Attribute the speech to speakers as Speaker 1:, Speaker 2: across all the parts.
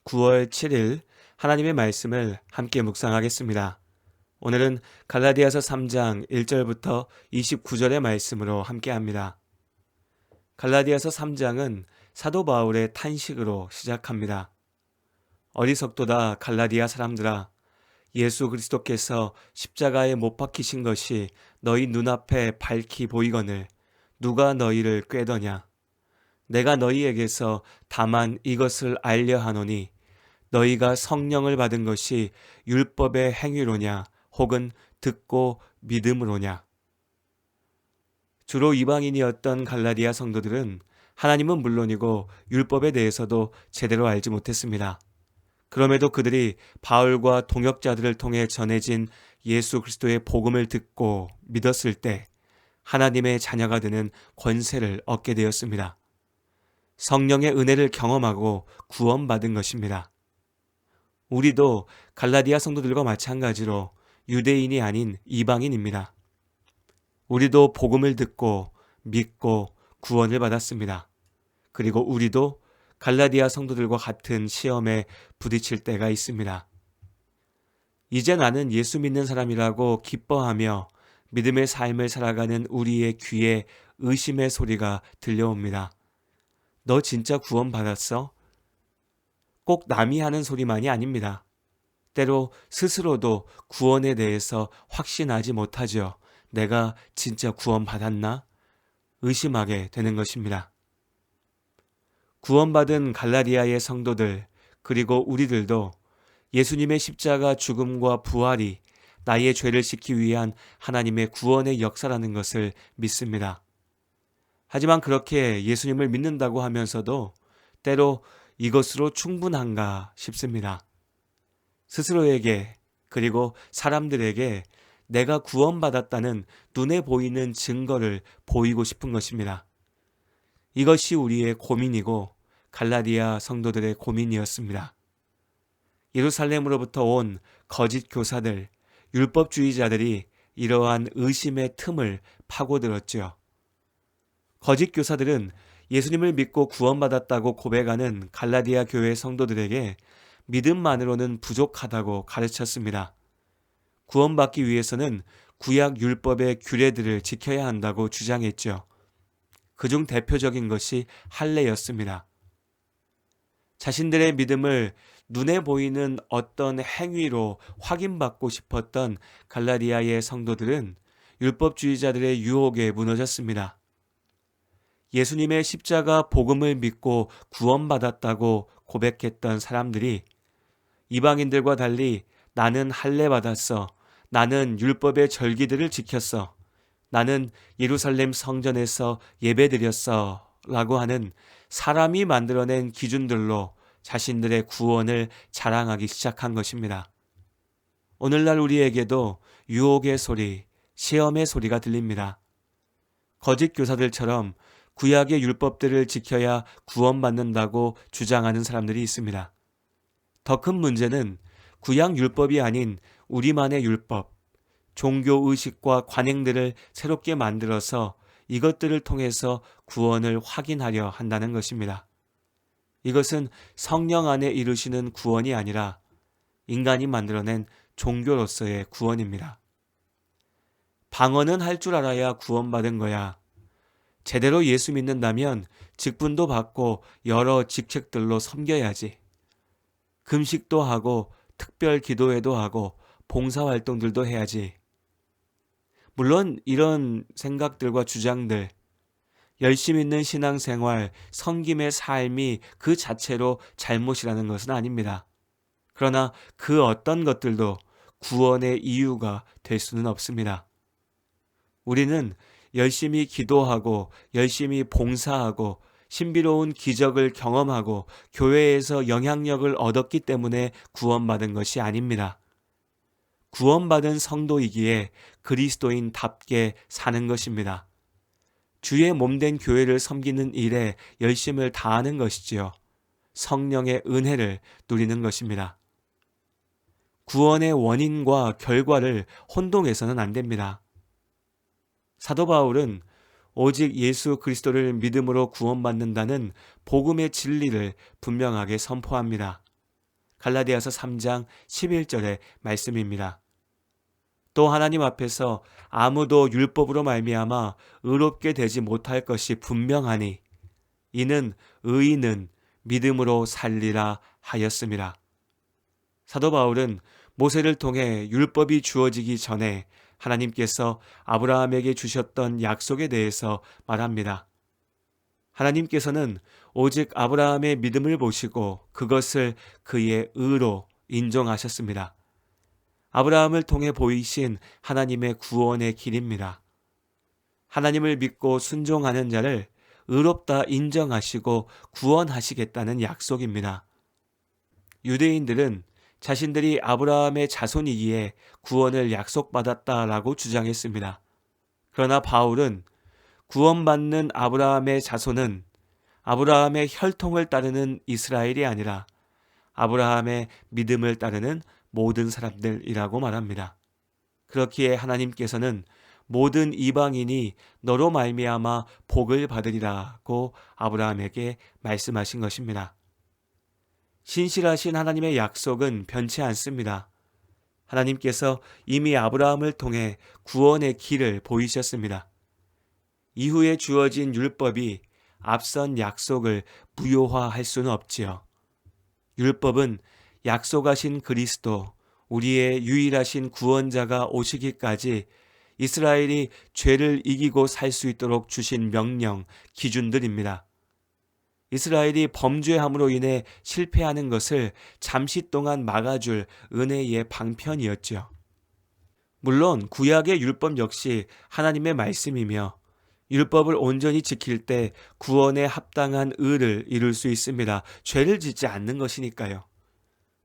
Speaker 1: 9월 7일 하나님의 말씀을 함께 묵상하겠습니다. 오늘은 갈라디아서 3장 1절부터 29절의 말씀으로 함께 합니다. 갈라디아서 3장은 사도 바울의 탄식으로 시작합니다. 어리석도다 갈라디아 사람들아, 예수 그리스도께서 십자가에 못 박히신 것이 너희 눈앞에 밝히 보이거늘 누가 너희를 꾀더냐. 내가 너희에게서 다만 이것을 알려 하노니 너희가 성령을 받은 것이 율법의 행위로냐 혹은 듣고 믿음으로냐. 주로 이방인이었던 갈라디아 성도들은 하나님은 물론이고 율법에 대해서도 제대로 알지 못했습니다. 그럼에도 그들이 바울과 동역자들을 통해 전해진 예수 그리스도의 복음을 듣고 믿었을 때 하나님의 자녀가 되는 권세를 얻게 되었습니다. 성령의 은혜를 경험하고 구원받은 것입니다. 우리도 갈라디아 성도들과 마찬가지로 유대인이 아닌 이방인입니다. 우리도 복음을 듣고 믿고 구원을 받았습니다. 그리고 우리도 갈라디아 성도들과 같은 시험에 부딪힐 때가 있습니다. 이제 나는 예수 믿는 사람이라고 기뻐하며 믿음의 삶을 살아가는 우리의 귀에 의심의 소리가 들려옵니다. 너 진짜 구원받았어? 꼭 남이 하는 소리만이 아닙니다. 때로 스스로도 구원에 대해서 확신하지 못하죠. 내가 진짜 구원받았나? 의심하게 되는 것입니다. 구원받은 갈라디아의 성도들, 그리고 우리들도 예수님의 십자가 죽음과 부활이 나의 죄를 씻기 위한 하나님의 구원의 역사라는 것을 믿습니다. 하지만 그렇게 예수님을 믿는다고 하면서도 때로 이것으로 충분한가 싶습니다. 스스로에게 그리고 사람들에게 내가 구원받았다는 눈에 보이는 증거를 보이고 싶은 것입니다. 이것이 우리의 고민이고 갈라디아 성도들의 고민이었습니다. 예루살렘으로부터 온 거짓 교사들, 율법주의자들이 이러한 의심의 틈을 파고들었지요. 거짓 교사들은 예수님을 믿고 구원받았다고 고백하는 갈라디아 교회 성도들에게 믿음만으로는 부족하다고 가르쳤습니다. 구원받기 위해서는 구약 율법의 규례들을 지켜야 한다고 주장했죠. 그중 대표적인 것이 할례였습니다. 자신들의 믿음을 눈에 보이는 어떤 행위로 확인받고 싶었던 갈라디아의 성도들은 율법주의자들의 유혹에 무너졌습니다. 예수님의 십자가 복음을 믿고 구원받았다고 고백했던 사람들이 이방인들과 달리 나는 할례 받았어. 나는 율법의 절기들을 지켰어. 나는 예루살렘 성전에서 예배드렸어. 라고 하는 사람이 만들어낸 기준들로 자신들의 구원을 자랑하기 시작한 것입니다. 오늘날 우리에게도 유혹의 소리, 시험의 소리가 들립니다. 거짓 교사들처럼 구약의 율법들을 지켜야 구원받는다고 주장하는 사람들이 있습니다. 더 큰 문제는 구약 율법이 아닌 우리만의 율법, 종교 의식과 관행들을 새롭게 만들어서 이것들을 통해서 구원을 확인하려 한다는 것입니다. 이것은 성령 안에 이루시는 구원이 아니라 인간이 만들어낸 종교로서의 구원입니다. 방언은 할 줄 알아야 구원받은 거야. 제대로 예수 믿는다면 직분도 받고 여러 직책들로 섬겨야지. 금식도 하고 특별 기도회도 하고 봉사활동들도 해야지. 물론 이런 생각들과 주장들, 열심 있는 신앙생활, 섬김의 삶이 그 자체로 잘못이라는 것은 아닙니다. 그러나 그 어떤 것들도 구원의 이유가 될 수는 없습니다. 우리는 열심히 기도하고 열심히 봉사하고 신비로운 기적을 경험하고 교회에서 영향력을 얻었기 때문에 구원받은 것이 아닙니다. 구원받은 성도이기에 그리스도인답게 사는 것입니다. 주의 몸된 교회를 섬기는 일에 열심을 다하는 것이지요. 성령의 은혜를 누리는 것입니다. 구원의 원인과 결과를 혼동해서는 안 됩니다. 사도 바울은 오직 예수 그리스도를 믿음으로 구원받는다는 복음의 진리를 분명하게 선포합니다. 갈라디아서 3장 11절의 말씀입니다. 또 하나님 앞에서 아무도 율법으로 말미암아 의롭게 되지 못할 것이 분명하니 이는 의인은 믿음으로 살리라 하였습니다. 사도 바울은 모세를 통해 율법이 주어지기 전에 하나님께서 아브라함에게 주셨던 약속에 대해서 말합니다. 하나님께서는 오직 아브라함의 믿음을 보시고 그것을 그의 의로 인정하셨습니다. 아브라함을 통해 보이신 하나님의 구원의 길입니다. 하나님을 믿고 순종하는 자를 의롭다 인정하시고 구원하시겠다는 약속입니다. 유대인들은 자신들이 아브라함의 자손이기에 구원을 약속받았다라고 주장했습니다. 그러나 바울은 구원받는 아브라함의 자손은 아브라함의 혈통을 따르는 이스라엘이 아니라 아브라함의 믿음을 따르는 모든 사람들이라고 말합니다. 그렇기에 하나님께서는 모든 이방인이 너로 말미암아 복을 받으리라고 아브라함에게 말씀하신 것입니다. 신실하신 하나님의 약속은 변치 않습니다. 하나님께서 이미 아브라함을 통해 구원의 길을 보이셨습니다. 이후에 주어진 율법이 앞선 약속을 무효화할 수는 없지요. 율법은 약속하신 그리스도, 우리의 유일하신 구원자가 오시기까지 이스라엘이 죄를 이기고 살 수 있도록 주신 명령, 기준들입니다. 이스라엘이 범죄함으로 인해 실패하는 것을 잠시 동안 막아줄 은혜의 방편이었죠. 물론 구약의 율법 역시 하나님의 말씀이며 율법을 온전히 지킬 때 구원에 합당한 의를 이룰 수 있습니다. 죄를 짓지 않는 것이니까요.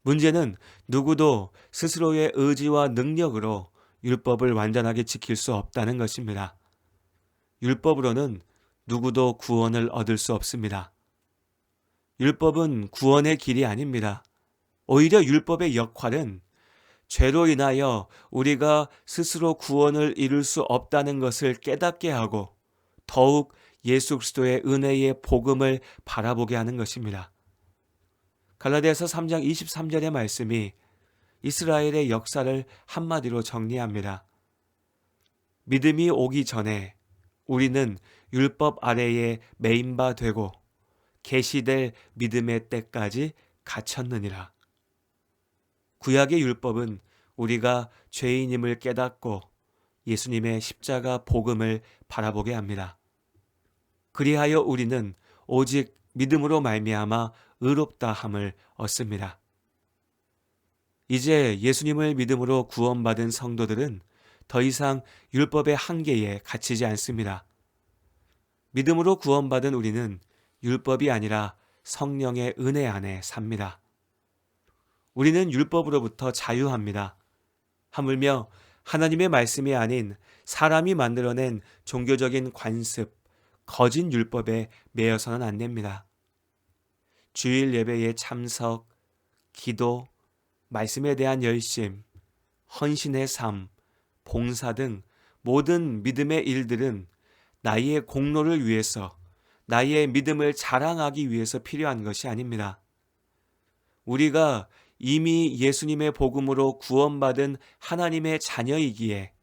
Speaker 1: 문제는 누구도 스스로의 의지와 능력으로 율법을 완전하게 지킬 수 없다는 것입니다. 율법으로는 누구도 구원을 얻을 수 없습니다. 율법은 구원의 길이 아닙니다. 오히려 율법의 역할은 죄로 인하여 우리가 스스로 구원을 이룰 수 없다는 것을 깨닫게 하고 더욱 예수 그리스도의 은혜의 복음을 바라보게 하는 것입니다. 갈라디아서 3장 23절의 말씀이 이스라엘의 역사를 한마디로 정리합니다. 믿음이 오기 전에 우리는 율법 아래에 매인 바 되고 계시될 믿음의 때까지 갇혔느니라. 구약의 율법은 우리가 죄인임을 깨닫고 예수님의 십자가 복음을 바라보게 합니다. 그리하여 우리는 오직 믿음으로 말미암아 의롭다함을 얻습니다. 이제 예수님을 믿음으로 구원받은 성도들은 더 이상 율법의 한계에 갇히지 않습니다. 믿음으로 구원받은 우리는 율법이 아니라 성령의 은혜 안에 삽니다. 우리는 율법으로부터 자유합니다. 하물며 하나님의 말씀이 아닌 사람이 만들어낸 종교적인 관습, 거짓 율법에 매여서는 안 됩니다. 주일 예배의 참석, 기도, 말씀에 대한 열심, 헌신의 삶, 봉사 등 모든 믿음의 일들은 나의 공로를 위해서, 나의 믿음을 자랑하기 위해서 필요한 것이 아닙니다. 우리가 이미 예수님의 복음으로 구원받은 하나님의 자녀이기에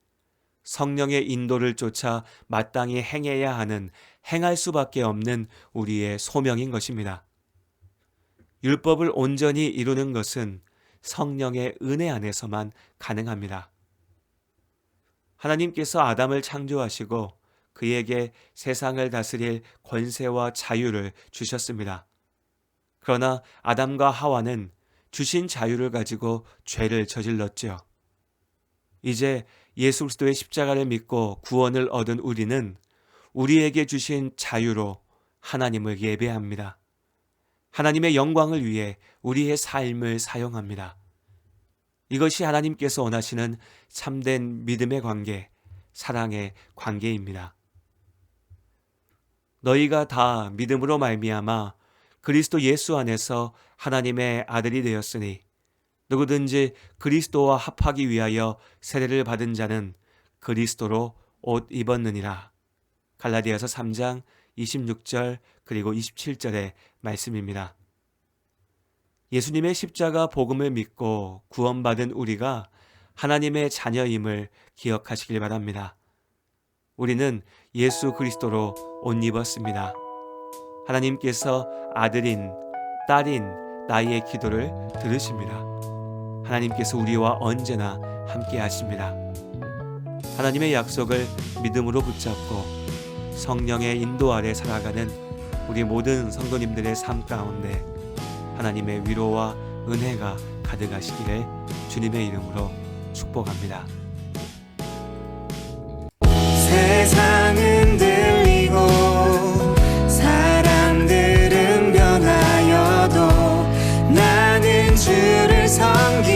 Speaker 1: 성령의 인도를 쫓아 마땅히 행해야 하는, 행할 수밖에 없는 우리의 소명인 것입니다. 율법을 온전히 이루는 것은 성령의 은혜 안에서만 가능합니다. 하나님께서 아담을 창조하시고 그에게 세상을 다스릴 권세와 자유를 주셨습니다. 그러나 아담과 하와는 주신 자유를 가지고 죄를 저질렀죠. 이제 예수 그리스도의 십자가를 믿고 구원을 얻은 우리는 우리에게 주신 자유로 하나님을 예배합니다. 하나님의 영광을 위해 우리의 삶을 사용합니다. 이것이 하나님께서 원하시는 참된 믿음의 관계, 사랑의 관계입니다. 너희가 다 믿음으로 말미암아 그리스도 예수 안에서 하나님의 아들이 되었으니 누구든지 그리스도와 합하기 위하여 세례를 받은 자는 그리스도로 옷 입었느니라. 갈라디아서 3장 26절 그리고 27절의 말씀입니다. 예수님의 십자가 복음을 믿고 구원받은 우리가 하나님의 자녀임을 기억하시길 바랍니다. 우리는 예수 그리스도로 옷 입었습니다. 하나님께서 아들인, 딸인 나의 기도를 들으십니다. 하나님께서 우리와 언제나 함께 하십니다. 하나님의 약속을 믿음으로 붙잡고 성령의 인도 아래 살아가는 우리 모든 성도님들의 삶 가운데 하나님의 위로와 은혜가 가득하시기를 주님의 이름으로 축복합니다.
Speaker 2: 세상은 들리고 사람들은 변하여도 나는 주를 섬기